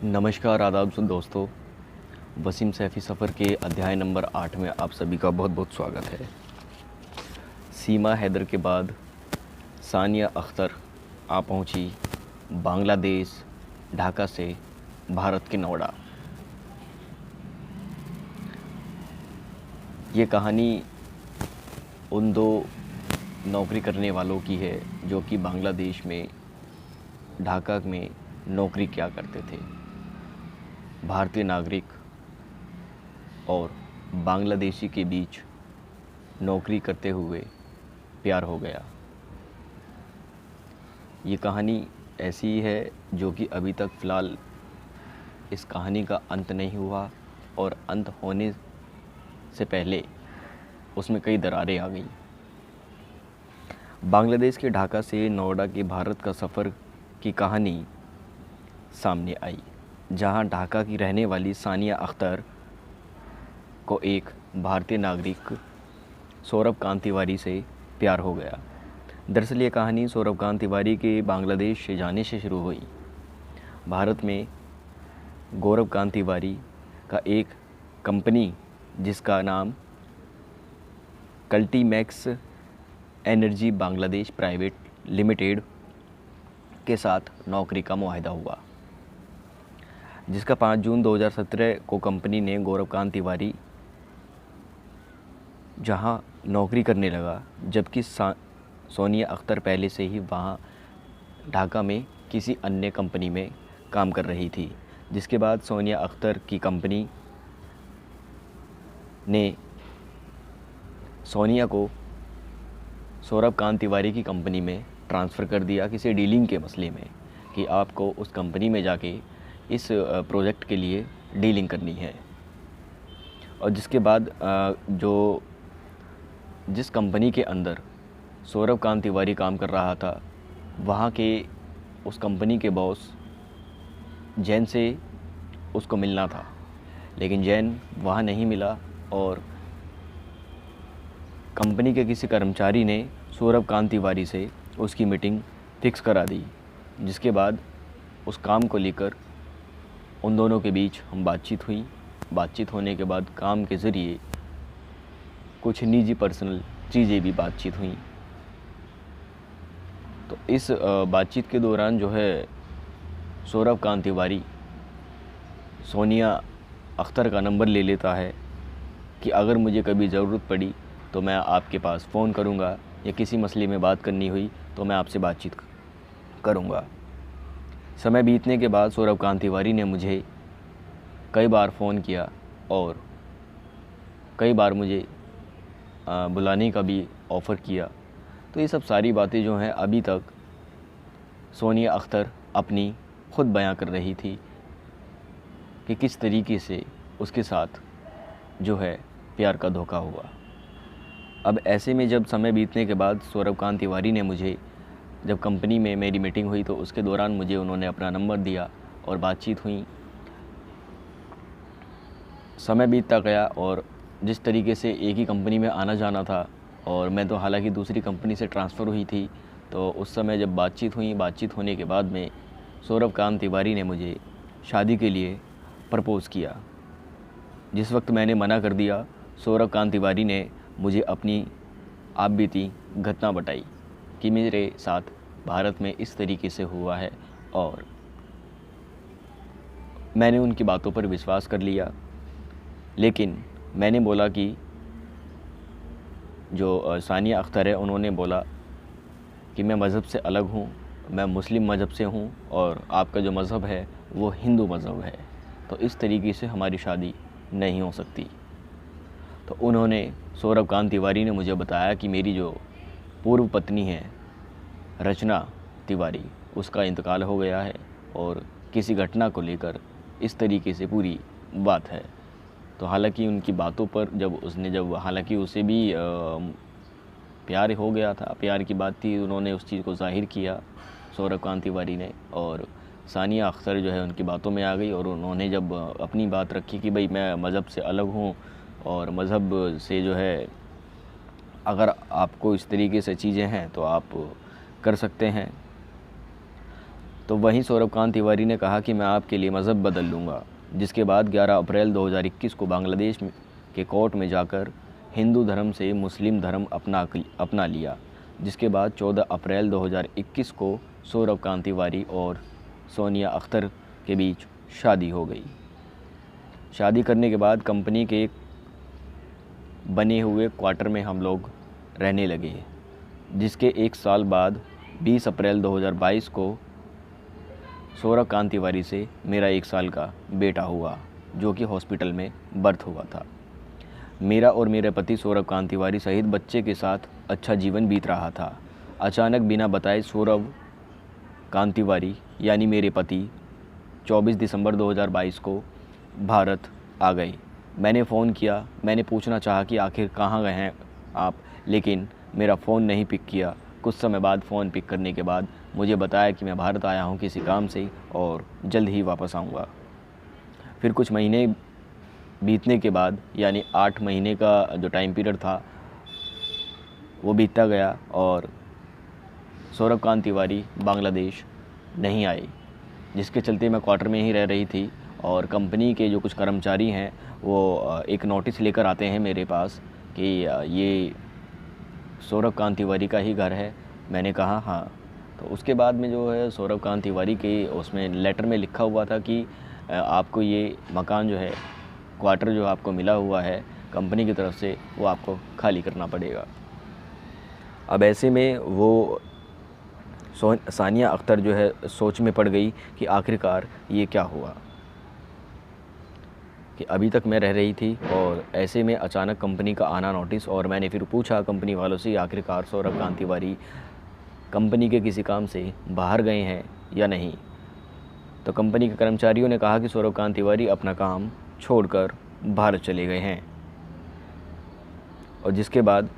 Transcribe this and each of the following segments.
नमस्कार, आदाब दोस्तों। वसीम सैफ़ी सफ़र के अध्याय नंबर 8 में आप सभी का बहुत बहुत स्वागत है। सीमा हैदर के बाद सानिया अख्तर आ पहुंची बांग्लादेश ढाका से भारत के नोएडा। ये कहानी उन दो नौकरी करने वालों की है जो कि बांग्लादेश में ढाका में नौकरी किया करते थे। भारतीय नागरिक और बांग्लादेशी के बीच नौकरी करते हुए प्यार हो गया। ये कहानी ऐसी है जो कि अभी तक फ़िलहाल इस कहानी का अंत नहीं हुआ और अंत होने से पहले उसमें कई दरारें आ गई। बांग्लादेश के ढाका से नोएडा के भारत का सफ़र की कहानी सामने आई, जहां ढाका की रहने वाली सानिया अख्तर को एक भारतीय नागरिक सौरभकांत तिवारी से प्यार हो गया। दरअसल ये कहानी सौरभकांत तिवारी के बांग्लादेश से जाने से शुरू हुई। भारत में गौरवकांत तिवारी का एक कंपनी जिसका नाम कल्टीमैक्स एनर्जी बांग्लादेश प्राइवेट लिमिटेड के साथ नौकरी का मुआहदा हुआ, जिसका 5 जून 2017 को कंपनी ने गौरवकांत तिवारी जहां नौकरी करने लगा, जबकि सोनिया अख्तर पहले से ही वहां ढाका में किसी अन्य कंपनी में काम कर रही थी। जिसके बाद सोनिया अख्तर की कंपनी ने सोनिया को सौरभकांत तिवारी की कंपनी में ट्रांसफ़र कर दिया किसी डीलिंग के मसले में कि आपको उस कंपनी में जाके इस प्रोजेक्ट के लिए डीलिंग करनी है। और जिसके बाद जिस कंपनी के अंदर सौरभकांत तिवारी काम कर रहा था, वहाँ के उस कंपनी के बॉस जैन से उसको मिलना था, लेकिन जैन वहाँ नहीं मिला और कंपनी के किसी कर्मचारी ने सौरभकांत तिवारी से उसकी मीटिंग फिक्स करा दी। जिसके बाद उस काम को लेकर उन दोनों के बीच बातचीत हुई। बातचीत होने के बाद काम के ज़रिए कुछ निजी पर्सनल चीज़ें भी बातचीत हुई। तो इस बातचीत के दौरान जो है सौरभकांत तिवारी सोनिया अख्तर का नंबर ले लेता है कि अगर मुझे कभी ज़रूरत पड़ी तो मैं आपके पास फ़ोन करूंगा या किसी मसले में बात करनी हुई तो मैं आपसे बातचीत करूंगा। समय बीतने के बाद सौरभकांत तिवारी ने मुझे कई बार फ़ोन किया और कई बार मुझे बुलाने का भी ऑफ़र किया। तो ये सब सारी बातें जो हैं अभी तक सोनिया अख्तर अपनी ख़ुद बयां कर रही थी कि किस तरीके से उसके साथ जो है प्यार का धोखा हुआ। अब ऐसे में जब समय बीतने के बाद सौरभकांत तिवारी ने मुझे, जब कंपनी में मेरी मीटिंग हुई तो उसके दौरान मुझे उन्होंने अपना नंबर दिया और बातचीत हुई। समय बीतता गया और जिस तरीके से एक ही कंपनी में आना जाना था और मैं तो हालांकि दूसरी कंपनी से ट्रांसफ़र हुई थी, तो उस समय जब बातचीत हुई, बातचीत होने के बाद में सौरभकांत तिवारी ने मुझे शादी के लिए प्रपोज़ किया। जिस वक्त मैंने मना कर दिया, सौरभकांत तिवारी ने मुझे अपनी आप बीती घटना बताई कि मेरे साथ भारत में इस तरीके से हुआ है और मैंने उनकी बातों पर विश्वास कर लिया। लेकिन मैंने बोला कि जो सानिया अख्तर है, उन्होंने बोला कि मैं मज़हब से अलग हूँ, मैं मुस्लिम मज़हब से हूँ और आपका जो मज़हब है वो हिंदू मज़हब है, तो इस तरीके से हमारी शादी नहीं हो सकती। तो उन्होंने, सौरभकांत तिवारी ने मुझे बताया कि मेरी जो पूर्व पत्नी है रचना तिवारी, उसका इंतकाल हो गया है और किसी घटना को लेकर इस तरीके से पूरी बात है। तो हालांकि उनकी बातों पर हालांकि उसे भी प्यार हो गया था, प्यार की बात थी, उन्होंने उस चीज़ को ज़ाहिर किया सौरभकांत तिवारी ने, और सानिया अख्तर जो है उनकी बातों में आ गई और उन्होंने जब अपनी बात रखी कि भाई मैं मज़हब से अलग हूँ और मज़हब से जो है अगर आपको इस तरीके से चीज़ें हैं तो आप कर सकते हैं, तो वहीं सौरभकांत तिवारी ने कहा कि मैं आपके लिए मज़हब बदल लूँगा, जिसके बाद 11 अप्रैल 2021 को बांग्लादेश के कोर्ट में जाकर हिंदू धर्म से मुस्लिम धर्म अपना लिया। जिसके बाद 14 अप्रैल 2021 को सौरभकांत तिवारी और सोनिया अख्तर के बीच शादी हो गई। शादी करने के बाद कंपनी के एक बने हुए क्वार्टर में हम लोग रहने लगे, जिसके एक साल बाद 20 अप्रैल 2022 को सौरभकांत तिवारी से मेरा 1 साल का बेटा हुआ, जो कि हॉस्पिटल में बर्थ हुआ था। मेरा और मेरे पति सौरभकांत तिवारी सहित बच्चे के साथ अच्छा जीवन बीत रहा था। अचानक बिना बताए सौरभकांत तिवारी यानी मेरे पति 24 दिसंबर 2022 को भारत आ गए। मैंने फ़ोन किया, मैंने पूछना चाहा कि आखिर कहाँ गए हैं आप, लेकिन मेरा फ़ोन नहीं पिक किया। कुछ समय बाद फ़ोन पिक करने के बाद मुझे बताया कि मैं भारत आया हूँ किसी काम से और जल्द ही वापस आऊँगा। फिर कुछ महीने बीतने के बाद यानी 8 महीने का जो टाइम पीरियड था वो बीतता गया और सौरभकांत तिवारी बांग्लादेश नहीं आए, जिसके चलते मैं क्वार्टर में ही रह रही थी। और कंपनी के जो कुछ कर्मचारी हैं वो एक नोटिस लेकर आते हैं मेरे पास कि ये सौरभकांत तिवारी का ही घर है। मैंने कहा हाँ। तो उसके बाद में जो है सौरभकांत तिवारी के उसमें लेटर में लिखा हुआ था कि आपको ये मकान जो है, क्वार्टर जो आपको मिला हुआ है कंपनी की तरफ से, वो आपको खाली करना पड़ेगा। अब ऐसे में वो सानिया अख्तर जो है सोच में पड़ गई कि आखिरकार ये क्या हुआ, कि अभी तक मैं रह रही थी और ऐसे में अचानक कंपनी का आना नोटिस। और मैंने फिर पूछा कंपनी वालों से आखिरकार सौरभकांत तिवारी कंपनी के किसी काम से बाहर गए हैं या नहीं। तो कंपनी के कर्मचारियों ने कहा कि सौरभकांत तिवारी अपना काम छोड़कर भारत चले गए हैं। और जिसके बाद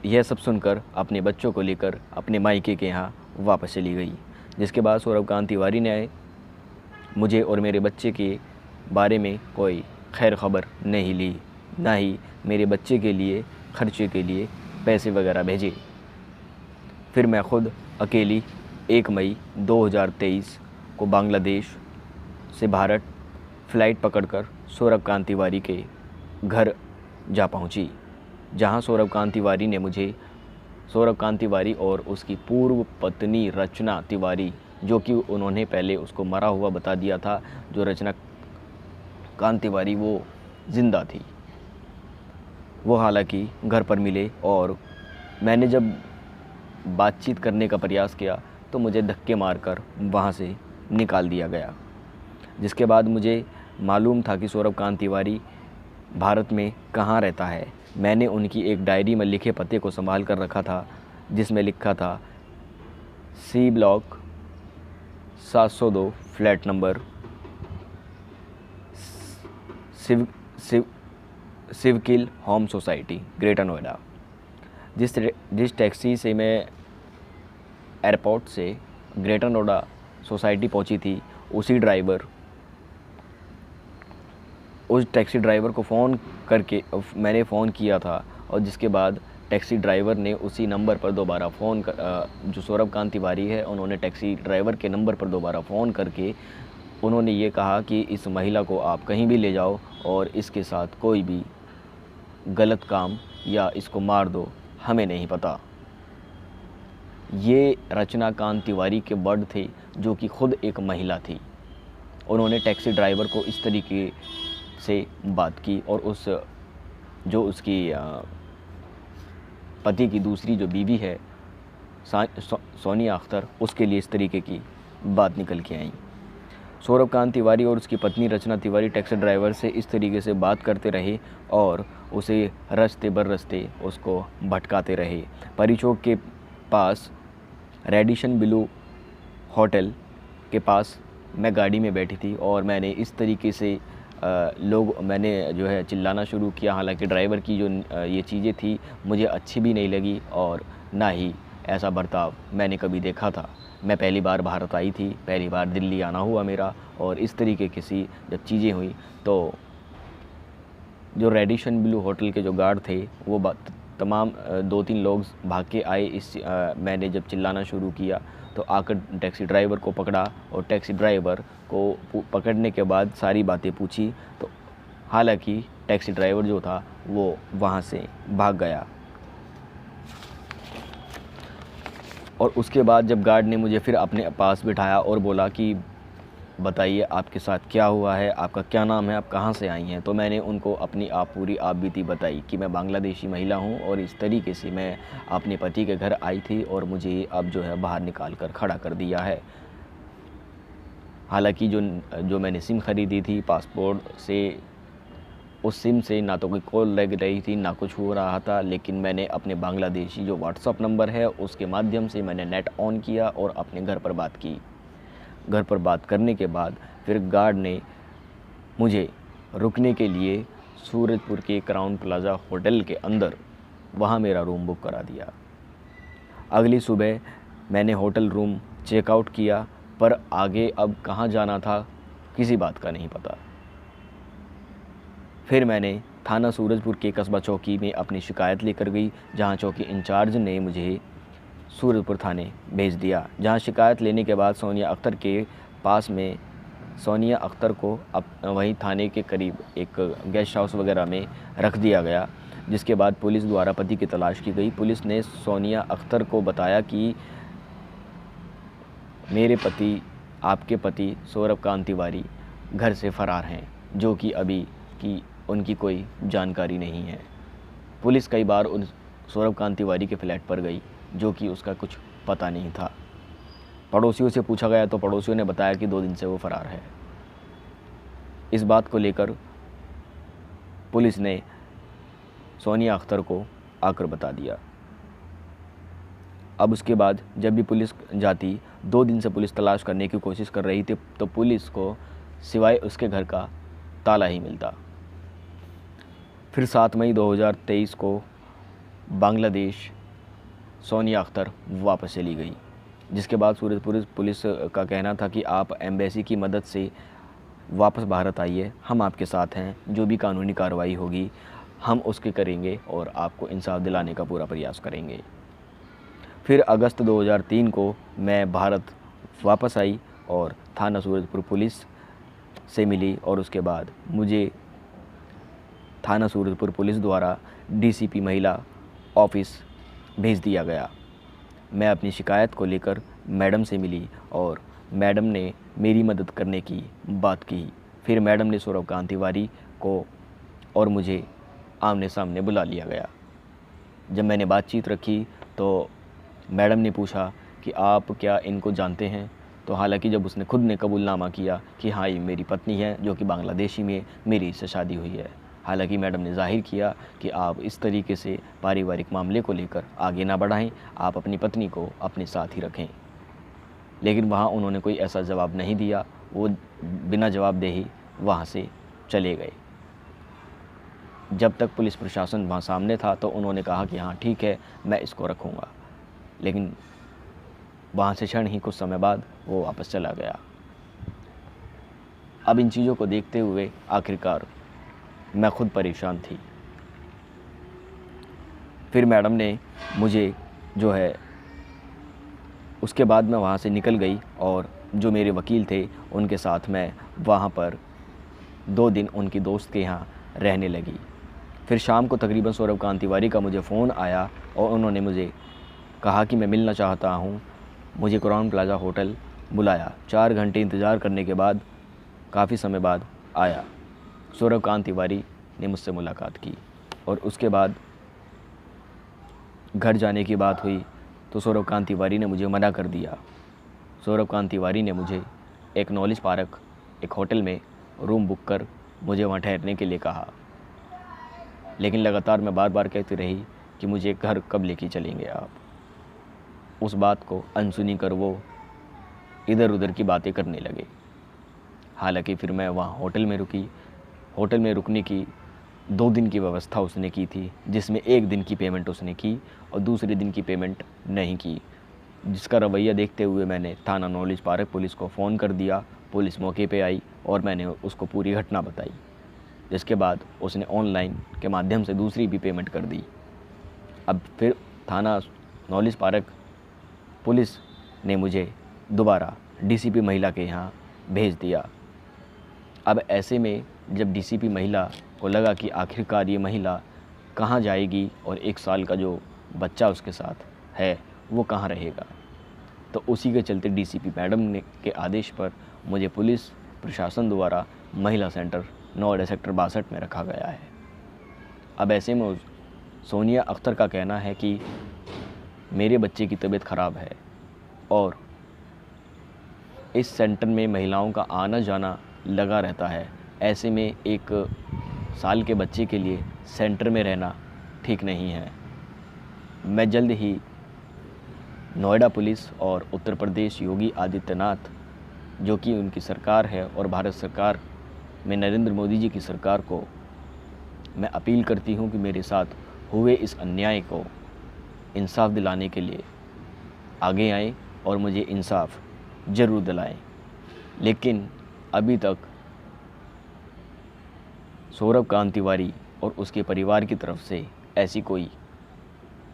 यह सब सुनकर अपने बच्चों को लेकर अपने मायके के यहाँ वापस चली गई। जिसके बाद सौरभकांत तिवारी ने मुझे और मेरे बच्चे के बारे में कोई खैर खबर नहीं ली, ना ही मेरे बच्चे के लिए खर्चे के लिए पैसे वगैरह भेजे। फिर मैं ख़ुद अकेली 1 मई 2023 को बांग्लादेश से भारत फ़्लाइट पकड़कर सौरभकांत तिवारी के घर जा पहुंची, जहां सौरभकांत तिवारी ने मुझे सौरभकांत तिवारी और उसकी पूर्व पत्नी रचना तिवारी, जो कि उन्होंने पहले उसको मरा हुआ बता दिया था, जो रचना कांत तिवारी वो ज़िंदा थी, वो हालांकि घर पर मिले। और मैंने जब बातचीत करने का प्रयास किया तो मुझे धक्के मारकर वहाँ से निकाल दिया गया। जिसके बाद मुझे मालूम था कि सौरभकांत तिवारी भारत में कहाँ रहता है। मैंने उनकी एक डायरी में लिखे पते को संभाल कर रखा था, जिसमें लिखा था सी ब्लॉक 702 फ्लैट नंबर सिवकिल होम सोसाइटी, ग्रेटर नोएडा। जिस टैक्सी से मैं एयरपोर्ट से ग्रेटर नोएडा सोसाइटी पहुंची थी, उस टैक्सी ड्राइवर को फ़ोन करके मैंने फ़ोन किया था। और जिसके बाद टैक्सी ड्राइवर ने उसी नंबर पर दोबारा फ़ोन जो सौरभकांत तिवारी है, उन्होंने टैक्सी ड्राइवर के नंबर पर दोबारा फ़ोन करके उन्होंने ये कहा कि इस महिला को आप कहीं भी ले जाओ और इसके साथ कोई भी गलत काम या इसको मार दो, हमें नहीं पता। ये रचना कांत तिवारी के वर्ड थे, जो कि खुद एक महिला थी। उन्होंने टैक्सी ड्राइवर को इस तरीके से बात की और उसकी पति की दूसरी जो बीवी है सोनिया अख्तर, उसके लिए इस तरीके की बात निकल के आई। सौरभकांत तिवारी और उसकी पत्नी रचना तिवारी टैक्सी ड्राइवर से इस तरीके से बात करते रहे और उसे रास्ते बर रास्ते उसको भटकाते रहे। परी चौक के पास रेडिशन ब्लू होटल के पास मैं गाड़ी में बैठी थी और मैंने इस तरीके से मैंने जो है चिल्लाना शुरू किया। हालांकि ड्राइवर की जो ये चीज़ें थी मुझे अच्छी भी नहीं लगी और ना ही ऐसा बर्ताव मैंने कभी देखा था। मैं पहली बार भारत आई थी, पहली बार दिल्ली आना हुआ मेरा, और इस तरीके की जब चीज़ें हुई तो जो रेडिशन ब्लू होटल के जो गार्ड थे वो तमाम 2-3 लोग भाग के आए। मैंने जब चिल्लाना शुरू किया तो आकर टैक्सी ड्राइवर को पकड़ा और टैक्सी ड्राइवर को पकड़ने के बाद सारी बातें पूछी। तो हालांकि टैक्सी ड्राइवर जो था वो वहाँ से भाग गया। और उसके बाद जब गार्ड ने मुझे फिर अपने पास बिठाया और बोला कि बताइए आपके साथ क्या हुआ है, आपका क्या नाम है, आप कहाँ से आई हैं, तो मैंने उनको अपनी पूरी आप बीती बताई कि मैं बांग्लादेशी महिला हूँ और इस तरीके से मैं अपने पति के घर आई थी और मुझे अब जो है बाहर निकाल कर खड़ा कर दिया है। हालांकि जो मैंने सिम ख़रीदी थी पासपोर्ट से, उस सिम से ना तो कोई कॉल लग रही थी ना कुछ हो रहा था, लेकिन मैंने अपने बांग्लादेशी जो व्हाट्सअप नंबर है उसके माध्यम से मैंने नेट ऑन किया और अपने घर पर बात की। घर पर बात करने के बाद फिर गार्ड ने मुझे रुकने के लिए सूरजपुर के क्राउन प्लाजा होटल के अंदर वहाँ मेरा रूम बुक करा दिया। अगली सुबह मैंने होटल रूम चेकआउट किया, पर आगे अब कहाँ जाना था किसी बात का नहीं पता। फिर मैंने थाना सूरजपुर के कस्बा चौकी में अपनी शिकायत लेकर गई, जहाँ चौकी इंचार्ज ने मुझे सूरजपुर थाने भेज दिया, जहाँ शिकायत लेने के बाद सोनिया अख्तर के पास में सोनिया अख्तर को अब वहीं थाने के करीब एक गेस्ट हाउस वगैरह में रख दिया गया। जिसके बाद पुलिस द्वारा पति की तलाश की गई। पुलिस ने सोनिया अख्तर को बताया कि मेरे पति, आपके पति सौरभ कांत तिवारी घर से फ़रार हैं, जो कि अभी की उनकी कोई जानकारी नहीं है। पुलिस कई बार उन सौरभ कांत तिवारी के फ्लैट पर गई, जो कि उसका कुछ पता नहीं था। पड़ोसियों से पूछा गया तो पड़ोसियों ने बताया कि 2 दिन से वो फ़रार है। इस बात को लेकर पुलिस ने सोनिया अख्तर को आकर बता दिया। अब उसके बाद जब भी पुलिस जाती, 2 दिन से पुलिस तलाश करने की कोशिश कर रही थी, तो पुलिस को सिवाय उसके घर का ताला ही मिलता। फिर 7 मई 2023 को बांग्लादेश सोनिया अख्तर वापस चली गई, जिसके बाद सूरजपुर पुलिस का कहना था कि आप एम्बेसी की मदद से वापस भारत आइए, हम आपके साथ हैं, जो भी कानूनी कार्रवाई होगी हम उसके करेंगे और आपको इंसाफ दिलाने का पूरा प्रयास करेंगे। फिर अगस्त 2003 को मैं भारत वापस आई और थाना सूरजपुर पुलिस से मिली, और उसके बाद मुझे थाना सूरजपुर पुलिस द्वारा डीसीपी महिला ऑफिस भेज दिया गया। मैं अपनी शिकायत को लेकर मैडम से मिली और मैडम ने मेरी मदद करने की बात की। फिर मैडम ने सौरभ कांत तिवारी को और मुझे आमने सामने बुला लिया गया। जब मैंने बातचीत रखी तो मैडम ने पूछा कि आप क्या इनको जानते हैं, तो हालांकि जब उसने खुद ने कबूलनामा किया कि हाँ ये मेरी पत्नी है, जो कि बांग्लादेशी में मेरी इससे शादी हुई है। हालांकि मैडम ने जाहिर किया कि आप इस तरीके से पारिवारिक मामले को लेकर आगे ना बढ़ाएं, आप अपनी पत्नी को अपने साथ ही रखें। लेकिन वहाँ उन्होंने कोई ऐसा जवाब नहीं दिया, वो बिना जवाब दे ही वहाँ से चले गए। जब तक पुलिस प्रशासन वहाँ सामने था तो उन्होंने कहा कि हाँ ठीक है, मैं इसको रखूँगा, लेकिन वहाँ से क्षण ही कुछ समय बाद वो वापस चला गया। अब इन चीज़ों को देखते हुए आखिरकार मैं खुद परेशान थी। फिर मैडम ने मुझे जो है उसके बाद मैं वहाँ से निकल गई और जो मेरे वकील थे उनके साथ मैं वहाँ पर 2 दिन उनकी दोस्त के यहाँ रहने लगी। फिर शाम को तकरीबन सौरभ कांत तिवारी का मुझे फ़ोन आया और उन्होंने मुझे कहा कि मैं मिलना चाहता हूँ। मुझे क्राउन प्लाजा होटल बुलाया। 4 घंटे इंतज़ार करने के बाद काफ़ी समय बाद आया। सौरभ कांत तिवारी ने मुझसे मुलाकात की और उसके बाद घर जाने की बात हुई तो सौरभ कांत तिवारी ने मुझे मना कर दिया। सौरभ कांत तिवारी ने मुझे एक नॉलेज पार्क एक होटल में रूम बुक कर मुझे वहाँ ठहरने के लिए कहा, लेकिन लगातार मैं बार बार कहती रही कि मुझे घर कब लेके चलेंगे आप। उस बात को अनसुनी कर वो इधर उधर की बातें करने लगे। हालांकि फिर मैं वहाँ होटल में रुकी। होटल में रुकने की 2 दिन की व्यवस्था उसने की थी, जिसमें 1 दिन की पेमेंट उसने की और दूसरे दिन की पेमेंट नहीं की, जिसका रवैया देखते हुए मैंने थाना नॉलेज पार्क पुलिस को फ़ोन कर दिया। पुलिस मौके पे आई और मैंने उसको पूरी घटना बताई, जिसके बाद उसने ऑनलाइन के माध्यम से दूसरी भी पेमेंट कर दी। अब फिर थाना नॉलेज पार्क पुलिस ने मुझे दोबारा डीसीपी महिला के यहाँ भेज दिया। अब ऐसे में जब डीसीपी महिला को लगा कि आखिरकार ये महिला कहाँ जाएगी और 1 साल का जो बच्चा उसके साथ है वो कहाँ रहेगा, तो उसी के चलते डीसीपी मैडम ने के आदेश पर मुझे पुलिस प्रशासन द्वारा महिला सेंटर नोएडा सेक्टर 62 में रखा गया है। अब ऐसे में सोनिया अख्तर का कहना है कि मेरे बच्चे की तबीयत ख़राब है और इस सेंटर में महिलाओं का आना जाना लगा रहता है। ऐसे में 1 साल के बच्चे के लिए सेंटर में रहना ठीक नहीं है। मैं जल्द ही नोएडा पुलिस और उत्तर प्रदेश योगी आदित्यनाथ, जो कि उनकी सरकार है, और भारत सरकार में नरेंद्र मोदी जी की सरकार को मैं अपील करती हूं कि मेरे साथ हुए इस अन्याय को इंसाफ दिलाने के लिए आगे आएं और मुझे इंसाफ ज़रूर दिलाएं। लेकिन अभी तक सौरभ कांत तिवारी और उसके परिवार की तरफ से ऐसी कोई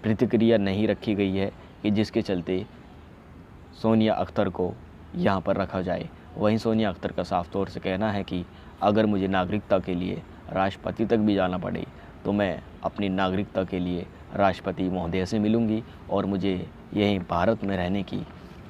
प्रतिक्रिया नहीं रखी गई है कि जिसके चलते सोनिया अख्तर को यहाँ पर रखा जाए। वहीं सोनिया अख्तर का साफ तौर से कहना है कि अगर मुझे नागरिकता के लिए राष्ट्रपति तक भी जाना पड़े तो मैं अपनी नागरिकता के लिए राष्ट्रपति महोदय से मिलूंगी और मुझे यहीं भारत में रहने की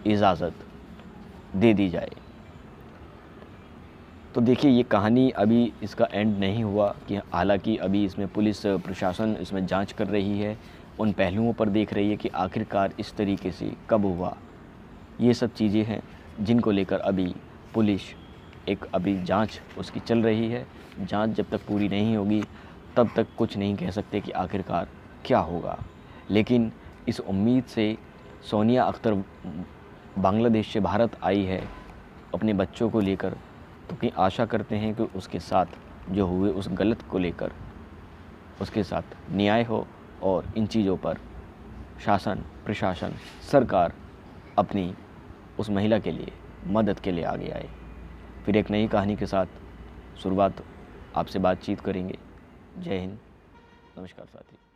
इजाज़त दे दी जाए। तो देखिए, ये कहानी अभी इसका एंड नहीं हुआ कि हालांकि अभी इसमें पुलिस प्रशासन इसमें जांच कर रही है, उन पहलुओं पर देख रही है कि आखिरकार इस तरीके से कब हुआ। ये सब चीज़ें हैं जिनको लेकर अभी पुलिस अभी जांच उसकी चल रही है। जांच जब तक पूरी नहीं होगी तब तक कुछ नहीं कह सकते कि आखिरकार क्या होगा। लेकिन इस उम्मीद से सोनिया अख्तर बांग्लादेश से भारत आई है अपने बच्चों को लेकर, तो कि आशा करते हैं कि उसके साथ जो हुए उस गलत को लेकर उसके साथ न्याय हो और इन चीज़ों पर शासन, प्रशासन, सरकार अपनी उस महिला के लिए मदद के लिए आगे आए। फिर एक नई कहानी के साथ शुरुआत आपसे बातचीत करेंगे। जय हिंद, नमस्कार साथी।